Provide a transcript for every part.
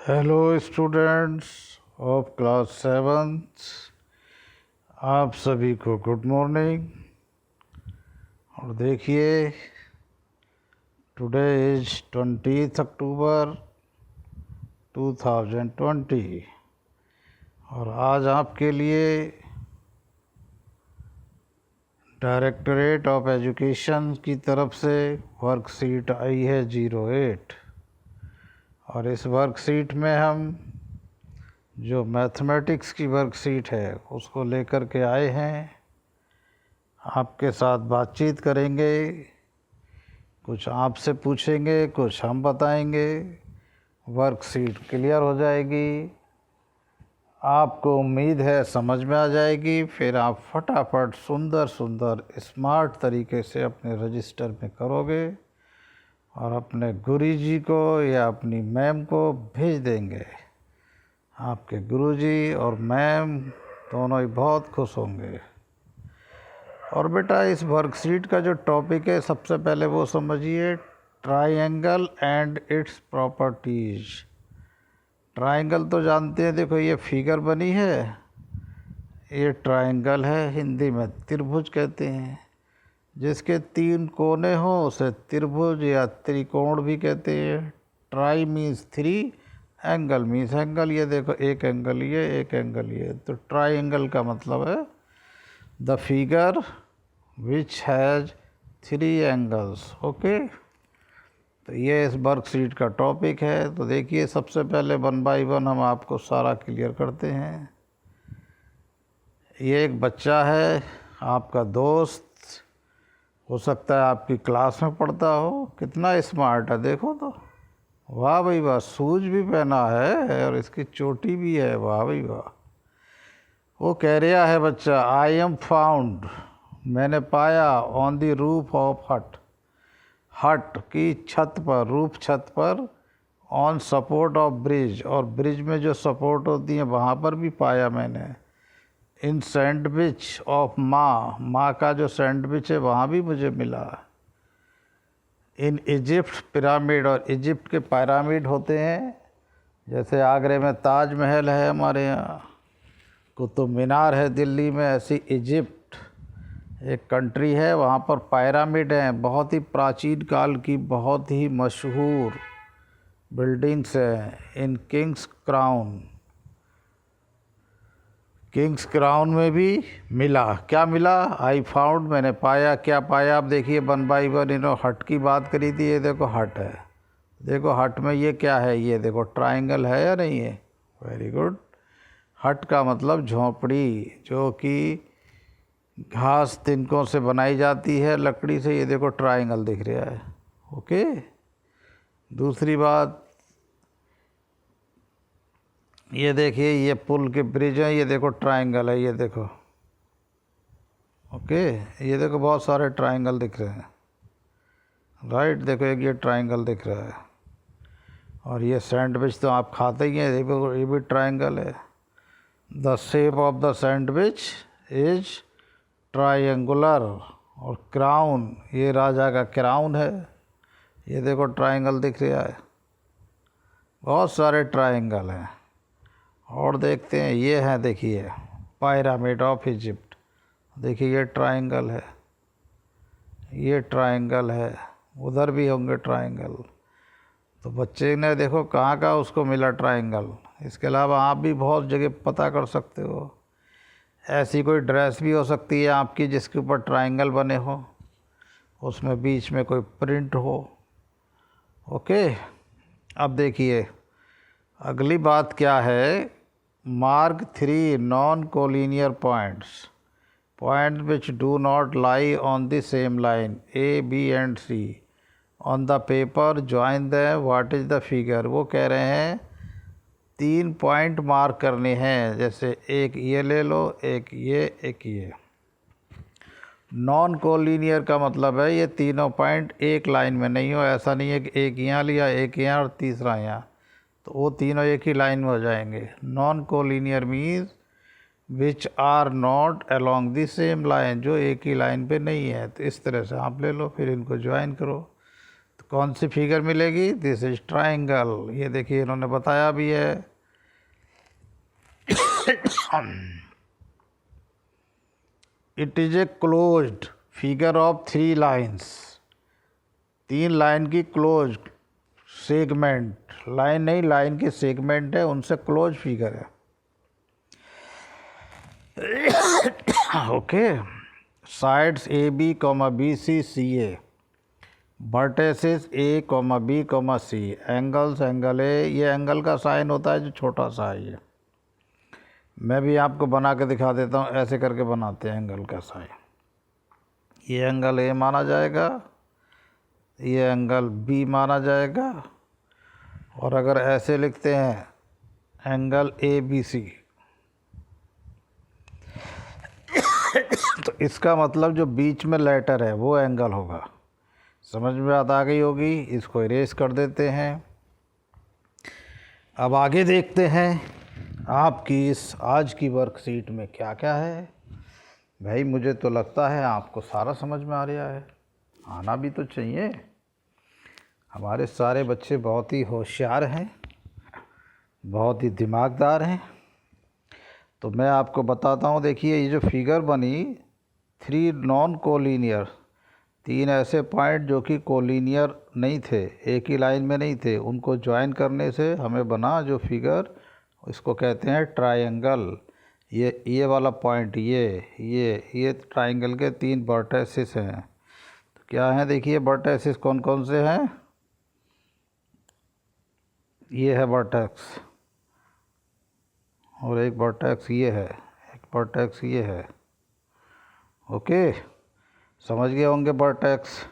Hello students of class seventh, आप सभी को गुड मॉर्निंग। और देखिए, टुडे इज 20 अक्टूबर 2020 और आज आपके लिए डायरेक्टरेट ऑफ एजुकेशन की तरफ से वर्कशीट आई है 08। और इस वर्कशीट में हम जो मैथमेटिक्स की वर्कशीट है उसको लेकर के आए हैं। आपके साथ बातचीत करेंगे, कुछ आपसे पूछेंगे, कुछ हम बताएंगे। वर्कशीट क्लियर हो जाएगी, आपको उम्मीद है समझ में आ जाएगी। फिर आप फटाफट सुंदर सुंदर स्मार्ट तरीके से अपने रजिस्टर में करोगे और अपने गुरुजी को या अपनी मैम को भेज देंगे। आपके गुरुजी और मैम दोनों ही बहुत खुश होंगे। और बेटा, इस वर्कशीट का जो टॉपिक है सबसे पहले वो समझिए, triangle and its properties. Triangle तो जानते हैं, देखो ये फिगर बनी है, ये ट्रायंगल है, हिंदी में त्रिभुज कहते हैं। जिसके 3 कोने हो उसे त्रिभुज या त्रिकोण भी कहते हैं। Try means 3, angle means angle. ये देखो, एक एंगल ये, एक एंगल ये, तो ट्रायंगल का मतलब है the figure which has 3 angles. Okay, तो ये इस वर्कशीट का टॉपिक है। तो देखिए, सबसे पहले 1 बाय 1 हम आपको सारा क्लियर करते हैं। ये एक बच्चा है, आपका दोस्त, हो सकता है आपकी क्लास में पढ़ता हो। कितना स्मार्ट है देखो तो, वाह भाई वाह। शूज भी पहना है और इसकी चोटी भी है, वाह भाई वाह। वो कह रहा है बच्चा, आई एम फाउंड, मैंने पाया, ऑन द रूफ ऑफ हट, हट की छत पर, रूफ छत पर, ऑन सपोर्ट ऑफ ब्रिज, और ब्रिज में जो सपोर्ट होती है वहाँ पर भी पाया मैंने। इन सैंडविच ऑफ माँ, माँ का जो सैंडविच है वहाँ भी मुझे मिला। इन इजिप्ट पिरामिड, और इजिप्ट के पिरामिड होते हैं, जैसे आगरे में ताजमहल है, हमारे यहाँ कुतुब मीनार है दिल्ली में, ऐसी इजिप्ट एक कंट्री है, वहाँ पर पिरामिड हैं, बहुत ही प्राचीन काल की, बहुत ही मशहूर बिल्डिंग्स हैं। इन किंग्स क्राउन, किंग्स क्राउन में भी मिला। क्या मिला? आई फाउंड, मैंने पाया। क्या पाया? आप देखिए 1 बाय 1 हट की बात करी थी, ये देखो हट है। देखो हट में ये क्या है, ये देखो ट्रायंगल है या नहीं है? Very good. हट का मतलब झोंपड़ी, जो कि घास तिनकों से बनाई जाती है, लकड़ी से। ये देखो ट्रायंगल दिख रहा है। ओके, दूसरी बात, ये देखिए, ये पुल के ब्रिज है, ये देखो ट्रायंगल है, ये देखो। ओके, ये देखो बहुत सारे ट्रायंगल दिख रहे हैं, राइट। देखो एक ये ट्रायंगल दिख रहा है, और ये सैंडविच तो आप खाते ही हैं, देखो ये भी ट्रायंगल है। The shape of the sandwich is triangular. और क्राउन, ये राजा का क्राउन है, ये देखो ट्रायंगल दिख रहा है। बहुत सारे ट्रायंगल हैं। और देखते हैं, ये है देखिए, पिरामिड ऑफ इजिप्ट, देखिए ये ट्रायंगल है, ये ट्रायंगल है, उधर भी होंगे ट्रायंगल। तो बच्चे ने देखो कहाँ का उसको मिला ट्रायंगल। इसके अलावा आप भी बहुत जगह पता कर सकते हो। ऐसी कोई ड्रेस भी हो सकती है आपकी जिसके ऊपर ट्रायंगल बने हो, उसमें बीच में कोई प्रिंट हो। ओके, अब देखिए अगली बात क्या है। Mark 3 non collinear points, point which do not lie on the same line A B and C on the paper, join them, what is the figure. वो कह रहे हैं 3 पॉइंट मार्क करने हैं, जैसे एक ये ले लो, एक ये, एक ये। नॉन कोलिनियर का मतलब है ये तीनों पॉइंट एक लाइन में नहीं हो। ऐसा नहीं है कि एक यहाँ लिया, एक यहाँ और तीसरा यहाँ, तो वो तीनों एक ही लाइन में हो जाएंगे। Non collinear means which are not along the same line, जो एक ही लाइन पे नहीं है। तो इस तरह से आप ले लो, फिर इनको ज्वाइन करो। तो कौन सी फिगर मिलेगी? This is triangle. ये देखिए इन्होंने बताया भी है। It is a closed figure of 3 lines. 3 line की क्लोज सेगमेंट, लाइन नहीं, लाइन की सेगमेंट है, उनसे क्लोज फिगर है। Okay. Sides A B comma B C C A, vertices A comma B comma C, angles angle A, ये angle का sign होता है जो छोटा सा है। ये मैं भी आपको बना के दिखा देता हूँ, ऐसे करके बनाते हैं एंगल का साइन। ये एंगल ए माना जाएगा, ये एंगल बी माना जाएगा, और अगर ऐसे लिखते हैं एंगल ए बी सी, तो इसका मतलब जो बीच में लेटर है वो एंगल होगा। समझ में बात आ गई होगी। इसको इरेज कर देते हैं। अब आगे देखते हैं आपकी इस आज की वर्कशीट में क्या क्या है। भाई मुझे तो लगता है आपको सारा समझ में आ रहा है, आना भी तो चाहिए। हमारे सारे बच्चे बहुत ही होशियार हैं, बहुत ही दिमागदार हैं। तो मैं आपको बताता हूँ, देखिए ये जो फिगर बनी, 3 नॉन कोलिनियर, 3 ऐसे पॉइंट जो कि कोलिनियर नहीं थे, एक ही लाइन में नहीं थे, उनको ज्वाइन करने से हमें बना जो फिगर, इसको कहते हैं ट्रायंगल। ये वाला पॉइंट, ये ट्रायंगल के 3 वर्टेसिस हैं। तो क्या हैं? देखिए वर्टेसिस कौन कौन से हैं। ये है वर्टेक्स, और एक वर्टेक्स ये है, एक वर्टेक्स ये है। ओके, समझ गए होंगे वर्टेक्स।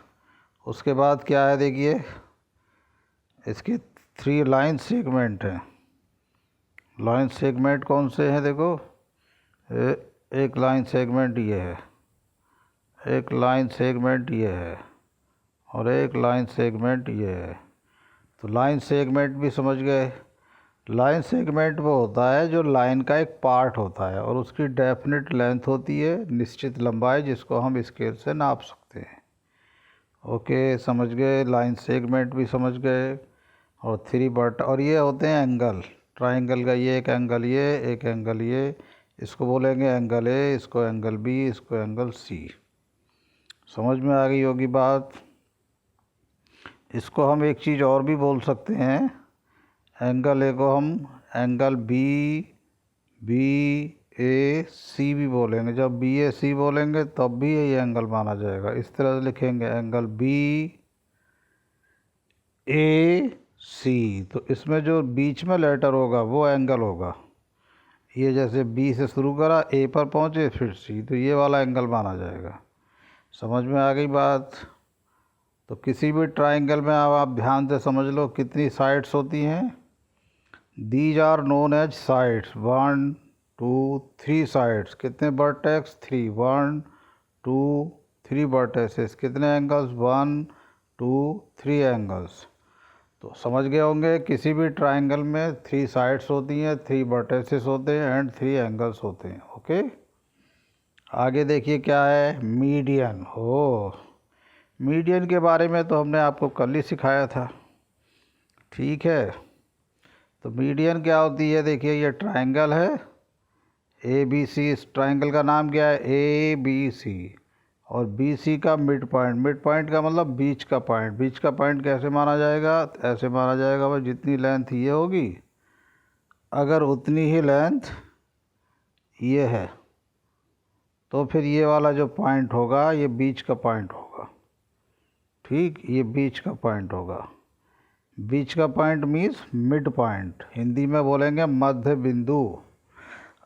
उसके बाद क्या है, देखिए इसके 3 लाइन सेगमेंट हैं। लाइन सेगमेंट कौन से हैं? देखो एक लाइन सेगमेंट ये है, एक लाइन सेगमेंट ये है, और एक लाइन सेगमेंट ये है। तो लाइन सेगमेंट भी समझ गए। लाइन सेगमेंट वो होता है जो लाइन का एक पार्ट होता है और उसकी डेफिनेट लेंथ होती है, निश्चित लंबाई, जिसको हम स्केल से नाप सकते हैं। ओके, समझ गए। लाइन सेगमेंट भी समझ गए। और 3 बट, और ये होते हैं एंगल। ट्राइंगल का ये एक एंगल, ये एक एंगल, ये इसको बोलेंगे एंगल ए, इसको एंगल बी, इसको एंगल सी। समझ में आ गई होगी बात। इसको हम एक चीज़ और भी बोल सकते हैं, एंगल ए को हम एंगल बी ए सी भी बोलेंगे। जब बी ए सी बोलेंगे तब भी ये एंगल माना जाएगा। इस तरह से लिखेंगे एंगल बी ए सी, तो इसमें जो बीच में लेटर होगा वो एंगल होगा। ये जैसे बी से शुरू करा, ए पर पहुँचे, फिर सी, तो ये वाला एंगल माना जाएगा। समझ में आ गई बात। तो किसी भी ट्राइंगल में अब आप ध्यान से समझ लो कितनी साइड्स होती हैं। These are known as sides. 1 2 3 sides. कितने वर्टेक्स? 3। 1 2 3 वर्टेसेस। कितने एंगल्स? 1 2 3 एंगल्स। तो समझ गए होंगे किसी भी ट्राइंगल में 3 साइड्स होती हैं, 3 वर्टेसेस होते हैं एंड 3 एंगल्स होते हैं। ओके, आगे देखिए क्या है, मीडियन। हो, मीडियन के बारे में तो हमने आपको कल ही सिखाया था, ठीक है। तो मीडियन क्या होती है? देखिए ये ट्राइंगल है ए बी सी। इस ट्राइंगल का नाम क्या है? A B C. और बी सी का मिड पॉइंट, मिड पॉइंट का मतलब बीच का पॉइंट। बीच का पॉइंट कैसे माना जाएगा? ऐसे माना जाएगा भाई, जितनी लेंथ ये होगी अगर उतनी ही लेंथ ये है, तो फिर ये वाला जो पॉइंट होगा ये बीच का पॉइंट होगा। ठीक, ये बीच का पॉइंट होगा। बीच का point means mid point, Hindi में बोलेंगे मध्य बिंदु।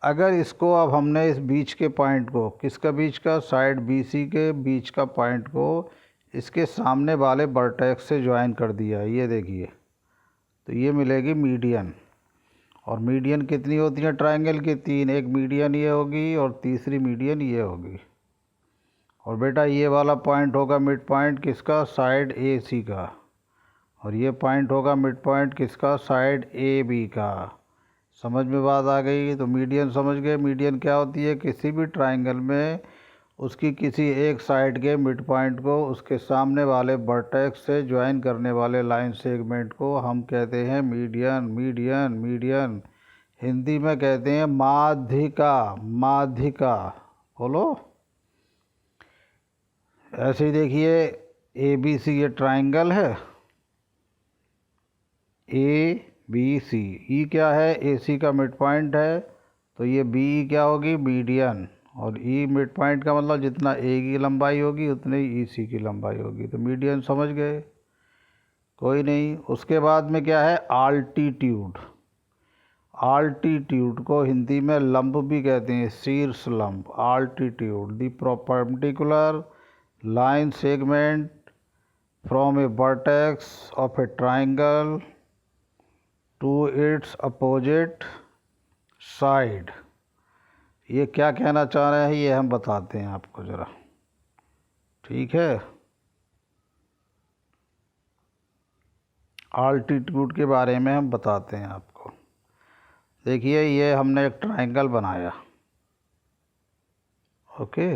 अगर इसको अब हमने इस बीच के पॉइंट को, किसका बीच का? साइड बी सी के बीच का पॉइंट को इसके सामने वाले वर्टेक्स से ज्वाइन कर दिया, ये देखिए, तो ये मिलेगी मीडियन। और मीडियन कितनी होती है ट्राइंगल की? 3। एक मीडियन ये होगी और तीसरी मीडियन ये होगी। और बेटा ये वाला पॉइंट होगा मिड पॉइंट किसका? साइड ए सी का। और ये पॉइंट होगा मिड पॉइंट किसका? साइड ए बी का। समझ में बात आ गई। तो मीडियन समझ गए। मीडियन क्या होती है? किसी भी ट्राइंगल में उसकी किसी एक साइड के मिड पॉइंट को उसके सामने वाले वर्टेक्स से ज्वाइन करने वाले लाइन सेगमेंट को हम कहते हैं मीडियन। मीडियन मीडियन हिंदी में कहते हैं माध्यिका। माध्यिका बोलो। ऐसे ही देखिए ए बी सी ये ट्राइंगल है, ए बी सी। ई क्या है? ए सी का मिड पॉइंट है, तो ये बी क्या होगी? मीडियन। और ई मिड पॉइंट का मतलब जितना ए की लंबाई होगी उतनी ई सी की लंबाई होगी, तो मीडियन समझ गए। कोई नहीं। उसके बाद में क्या है? आल्टीट्यूड। आल्टीट्यूड को हिंदी में लंब भी कहते हैं, शीर्ष लंब। Altitude the perpendicular line segment from a vertex of a triangle to its opposite side. ये क्या कहना चाह रहे हैं ये हम बताते हैं आपको ज़रा, ठीक है। आल्टीट्यूड के बारे में हम बताते हैं आपको। देखिए ये हमने एक ट्राइंगल बनाया, ओके,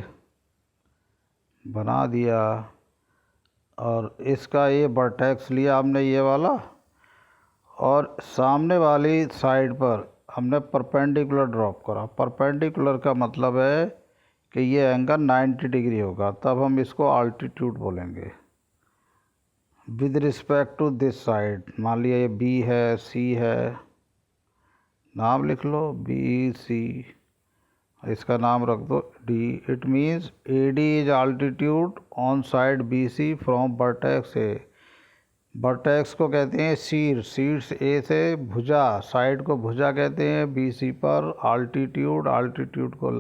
बना दिया, और इसका ये वर्टेक्स लिया हमने ये वाला, और सामने वाली साइड पर हमने परपेंडिकुलर ड्रॉप करा। परपेंडिकुलर का मतलब है कि ये एंगल 90 डिग्री होगा, तब हम इसको आल्टीट्यूड बोलेंगे। With respect to this side, मान लिया ये बी है, सी है, नाम लिख लो बी सी, इसका नाम रख दो D. It means A D is altitude on side B C from vertex A. Vertex को कहते हैं शीर्ष, शीर्ष ए से भुजा, साइड को भुजा कहते हैं बी सी पर। आल्टीट्यूड, आल्टीट्यूड को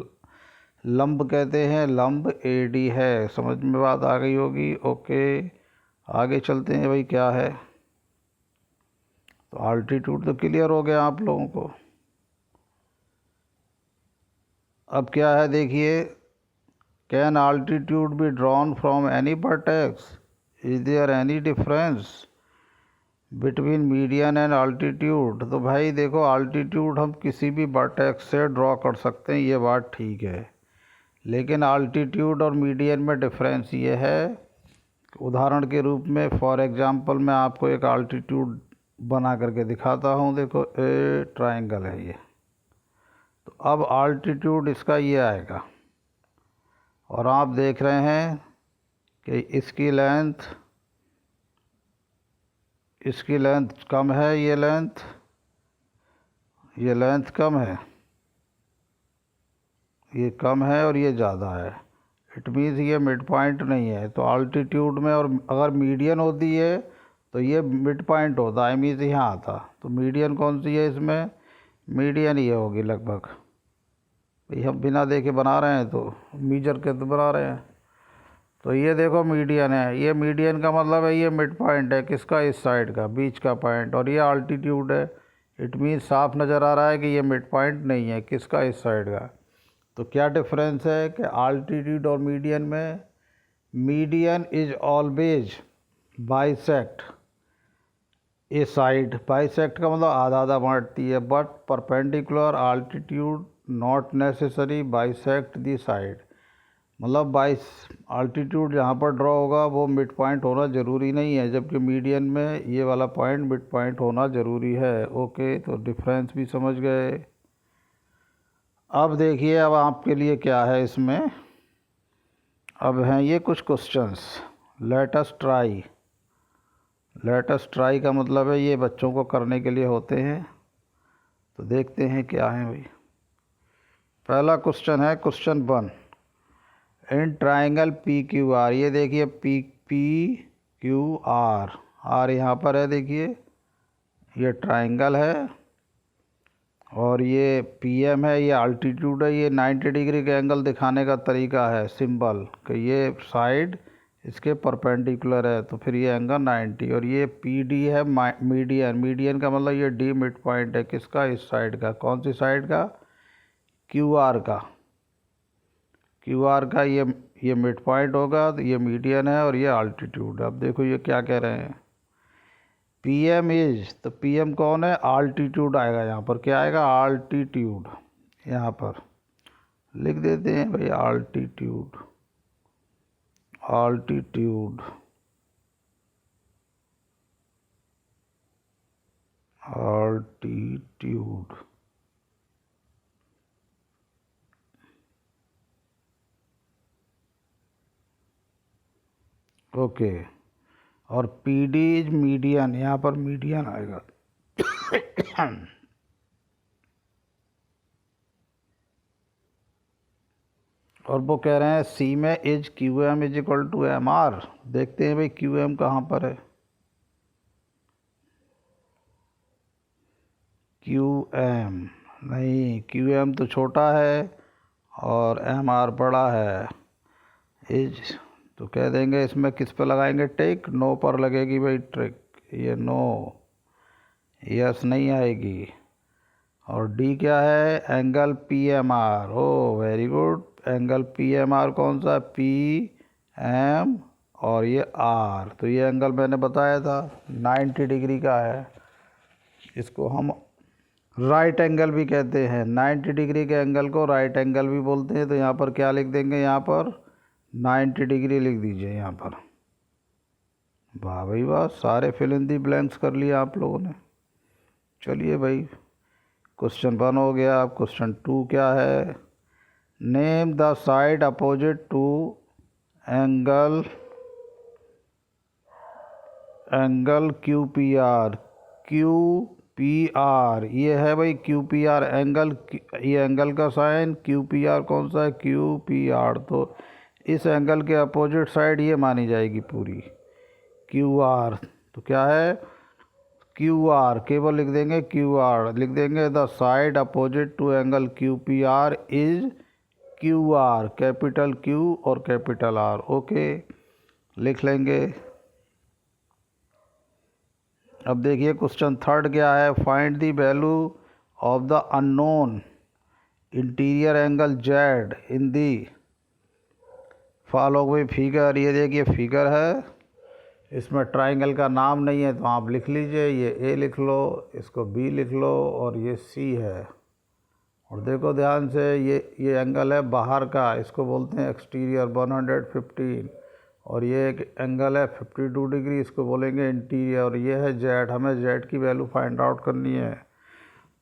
लंब कहते हैं, लंब ए डी है। समझ में बात आ गई होगी, ओके। आगे चलते हैं भाई, क्या है। तो आल्टीट्यूड तो क्लियर हो गया आप लोगों को। अब क्या है देखिए, can altitude be drawn from any vertex? Is there any difference between median and altitude? तो भाई देखो, आल्टीट्यूड हम किसी भी वर्टेक्स से ड्रॉ कर सकते हैं, ये बात ठीक है, लेकिन आल्टीट्यूड और मीडियन में डिफरेंस ये है। उदाहरण के रूप में, फॉर एग्जांपल, मैं आपको एक आल्टीट्यूड बना करके दिखाता हूँ। देखो ए ट्राइंगल है ये, तो अब आल्टीट्यूड इसका ये आएगा, और आप देख रहे हैं कि इसकी लेंथ कम है, ये लेंथ कम है, ये कम है और ये ज़्यादा है। इट मीन्स ये मिड पॉइंट नहीं है। तो आल्टीट्यूड में, और अगर मीडियन होती है तो ये मिड पॉइंट होता है, मीन्स यहाँ आता। तो मीडियन कौन सी है इसमें? मीडियन ये होगी लगभग। भाई हम बिना देखे बना रहे हैं, तो मीजर के तो बना रहे हैं। तो ये देखो मीडियन है, ये मीडियन का मतलब है ये मिड पॉइंट है, किसका? इस साइड का, बीच का पॉइंट। और ये आल्टीट्यूड है, इट मीन्स साफ नज़र आ रहा है कि ये मिड पॉइंट नहीं है, किसका? इस साइड का। तो क्या डिफरेंस है कि आल्टीट्यूड और मीडियन में, median is always bisect A side. Bisect का मतलब आधा आधा बांटती है, but perpendicular altitude not necessary bisect the side. मतलब आल्टीट्यूड जहाँ पर ड्रॉ होगा वो मिड पॉइंट होना ज़रूरी नहीं है, जबकि मीडियन में ये वाला पॉइंट मिड पॉइंट होना ज़रूरी है, ओके। तो डिफरेंस भी समझ गए। अब देखिए, अब आपके लिए क्या है इसमें, अब हैं ये कुछ questions. Let us try. Let us try का मतलब है ये बच्चों को करने के लिए होते हैं। तो देखते हैं क्या है भाई। पहला क्वेश्चन है question 1। In triangle P Q R, ये देखिए पी क्यू आर यहाँ पर है, देखिए ये ट्राइंगल है, और ये पी एम है, ये आल्टीट्यूड है। ये 90 डिग्री का एंगल दिखाने का तरीका है, सिंबल, कि ये साइड इसके परपेंडिकुलर है, तो फिर ये एंगल 90। और ये पी डी है मीडियन। मीडियन का मतलब ये डी मिड पॉइंट है, किसका? इस साइड का। कौन सी साइड का? क्यू आर का। क्यू आर का ये मिड पॉइंट होगा, तो ये मीडियन है और ये आल्टीट्यूड। अब देखो ये क्या कह रहे हैं, पी एम इज, तो पी एम कौन है? आल्टीट्यूड आएगा यहाँ पर। क्या आएगा? आल्टीट्यूड। यहाँ पर लिख देते हैं भाई आल्टीट्यूड। altitude, altitude, okay. और पी डी इज मीडियन, यहाँ पर मीडियन आएगा। और वो कह रहे हैं सी में is Q M is equal to M R. देखते हैं भाई क्यू एम कहाँ पर है। क्यू एम नहीं, क्यू एम तो छोटा है और एम आर बड़ा है। इज तो कह देंगे इसमें किस पे लगाएंगे टिक, नो पर लगेगी भाई ट्रिक, ये नो, यस नहीं आएगी। और डी क्या है, angle P M R. Oh very good, angle P M R कौन सा, पी एम और ये आर, तो ये एंगल मैंने बताया था 90 डिग्री का है। इसको हम राइट एंगल भी कहते हैं, 90 डिग्री के एंगल को राइट एंगल भी बोलते हैं। तो यहाँ पर क्या लिख देंगे, यहाँ पर 90 डिग्री लिख दीजिए यहाँ पर। वाह भाई वाह, सारे फिल इन दी ब्लैंक्स कर लिए आप लोगों ने। चलिए भाई, क्वेश्चन 1 हो गया। अब क्वेश्चन 2 क्या है, name the side opposite to angle Q P R. Q P R ये है भाई, क्यू पी आर एंगल, ये एंगल का साइन, क्यू पी आर कौन सा है, क्यू पी आर। तो इस एंगल के अपोजिट साइड ये मानी जाएगी पूरी, क्यू आर। तो क्या है, क्यू आर, केवल लिख देंगे क्यू आर, लिख देंगे the side opposite to angle Q P R is Q R, capital Q और कैपिटल आर। ओके, लिख लेंगे। अब देखिए क्वेश्चन 3 क्या है, find the value of the unknown interior angle Z in the following figure. ये देखिए फिगर है, इसमें ट्राइंगल का नाम नहीं है तो आप लिख लीजिए, ये ए लिख लो, इसको बी लिख लो और ये सी है। और देखो ध्यान से, ये एंगल है बाहर का, इसको बोलते हैं एक्सटीरियर 115, और ये एक एंगल है 52 डिग्री, इसको बोलेंगे इंटीरियर। और ये है जेड, हमें जेड की वैल्यू फाइंड आउट करनी है।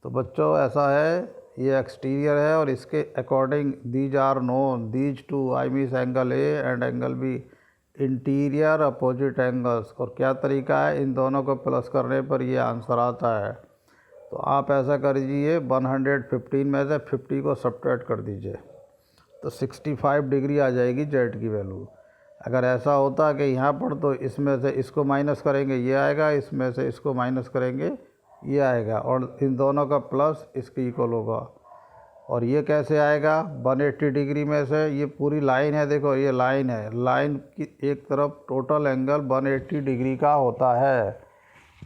तो बच्चों ऐसा है, ये एक्सटीरियर है और इसके according these are known, these two I mean angle A and angle B interior opposite angles. और क्या तरीका है, इन दोनों को प्लस करने पर ये आंसर आता है। तो आप ऐसा कर दीजिए, 115 में से 50 को सब्ट्रैक्ट कर दीजिए तो 65 डिग्री आ जाएगी जेड की वैल्यू। अगर ऐसा होता कि यहाँ पर तो इसमें से इसको माइनस करेंगे ये आएगा, इसमें से इसको माइनस करेंगे ये आएगा, और इन दोनों का प्लस इसके इक्वल होगा। और ये कैसे आएगा, 180 डिग्री में से, ये पूरी लाइन है, देखो ये लाइन है, लाइन की एक तरफ टोटल एंगल 180 डिग्री का होता है।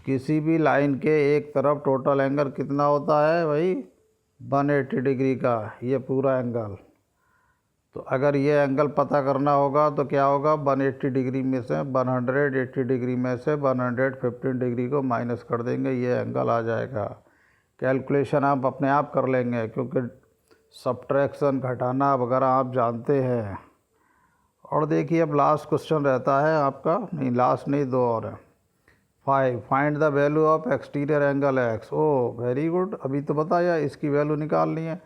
किसी भी लाइन के एक तरफ टोटल एंगल कितना होता है भाई, 180 डिग्री का, ये पूरा एंगल। तो अगर ये एंगल पता करना होगा तो क्या होगा, 180 डिग्री में से 180 डिग्री में से 115 डिग्री को माइनस कर देंगे, ये एंगल आ जाएगा। कैलकुलेशन आप अपने आप कर लेंगे क्योंकि सब्ट्रैक्शन घटाना वगैरह आप जानते हैं। और देखिए अब लास्ट क्वेश्चन रहता है आपका, नहीं लास्ट नहीं, 2 और है। 5 find the value of exterior angle X. Oh very good, अभी तो बताया, इसकी वैल्यू निकालनी है।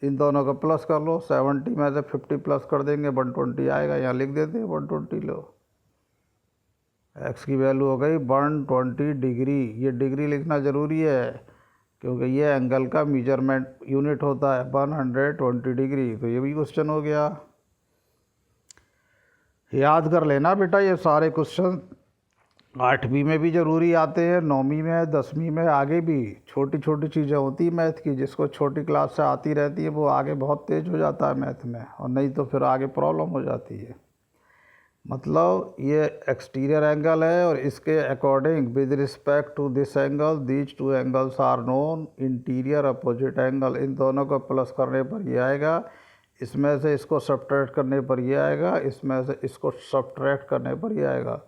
इन दोनों को प्लस कर लो, 70 में से 50 प्लस कर देंगे 120 आएगा, यहाँ लिख देते हैं 120 लो। एक्स की वैल्यू हो गई 120 डिग्री। ये डिग्री लिखना ज़रूरी है क्योंकि ये एंगल का मेजरमेंट यूनिट होता है 120 डिग्री। तो ये भी क्वेश्चन हो गया, याद कर लेना बेटा। ये सारे क्वेश्चन 8वीं में भी ज़रूरी आते हैं, 9वीं में, 10वीं में, आगे भी छोटी छोटी चीज़ें होती है मैथ की, जिसको छोटी क्लास से आती रहती है वो आगे बहुत तेज़ हो जाता है मैथ में, और नहीं तो फिर आगे प्रॉब्लम हो जाती है। मतलब ये एक्सटीरियर एंगल है और इसके according with respect to this angle these two angles are known interior opposite angle. इन दोनों को प्लस करने पर ये आएगा, इसमें से इसको सब्ट्रैक्ट करने पर ये आएगा, इसमें से इसको सब्ट्रैक्ट करने पर ये आएगा।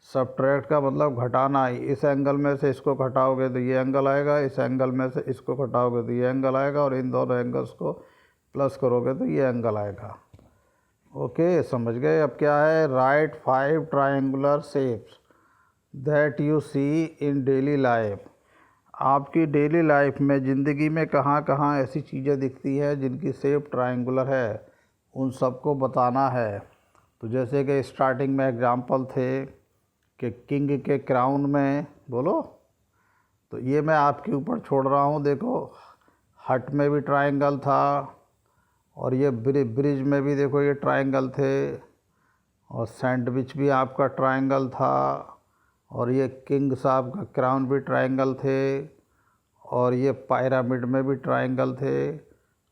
सब्ट्रैक्ट का मतलब घटाना, इस एंगल में से इसको घटाओगे तो ये एंगल आएगा, इस एंगल में से इसको घटाओगे तो ये एंगल आएगा, और इन दोनों एंगल्स को प्लस करोगे तो ये एंगल आएगा। ओके, समझ गए। अब क्या है, write 5 triangular shapes that you see in daily life. आपकी डेली लाइफ में, ज़िंदगी में कहाँ कहाँ ऐसी चीज़ें दिखती हैं जिनकी शेप ट्रायंगुलर है, उन सबको बताना है। तो जैसे कि स्टार्टिंग में एग्जांपल थे कि किंग के क्राउन में, बोलो, तो ये मैं आपके ऊपर छोड़ रहा हूँ। देखो, हट में भी ट्रायंगल था, और ये ब्रिज में भी देखो ये ट्रायंगल थे, और सैंडविच भी आपका ट्रायंगल था, और ये किंग साहब का क्राउन भी ट्रायंगल थे, और ये पिरामिड में भी ट्रायंगल थे।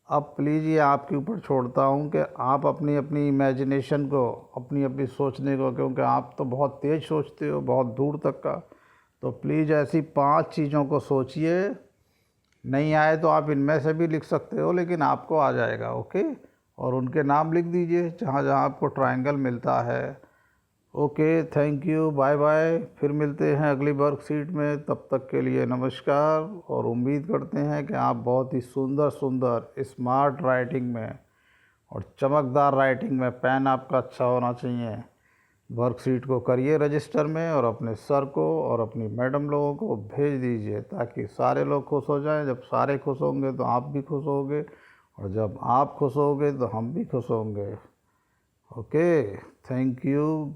अब प्लीज़ ये आपके ऊपर छोड़ता हूँ कि आप अपनी अपनी इमेजिनेशन को, अपनी अपनी सोचने को, क्योंकि आप तो बहुत तेज़ सोचते हो, बहुत दूर तक का, तो प्लीज़ ऐसी 5 चीज़ों को सोचिए। नहीं आए तो आप इनमें से भी लिख सकते हो, लेकिन आपको आ जाएगा। ओके, और उनके नाम लिख दीजिए जहाँ जहाँ आपको ट्रायंगल मिलता है। Okay, thank you, bye bye. फिर मिलते हैं अगली वर्कशीट में, तब तक के लिए नमस्कार। और उम्मीद करते हैं कि आप बहुत ही सुंदर सुंदर स्मार्ट राइटिंग में और चमकदार राइटिंग में, पेन आपका अच्छा होना चाहिए, वर्कशीट को करिए रजिस्टर में, और अपने सर को और अपनी मैडम लोगों को भेज दीजिए, ताकि सारे लोग खुश हो जाएं। जब सारे खुश होंगे तो आप भी खुश होगे, और जब आप खुश होगे तो हम भी खुश होंगे। Okay, thank you.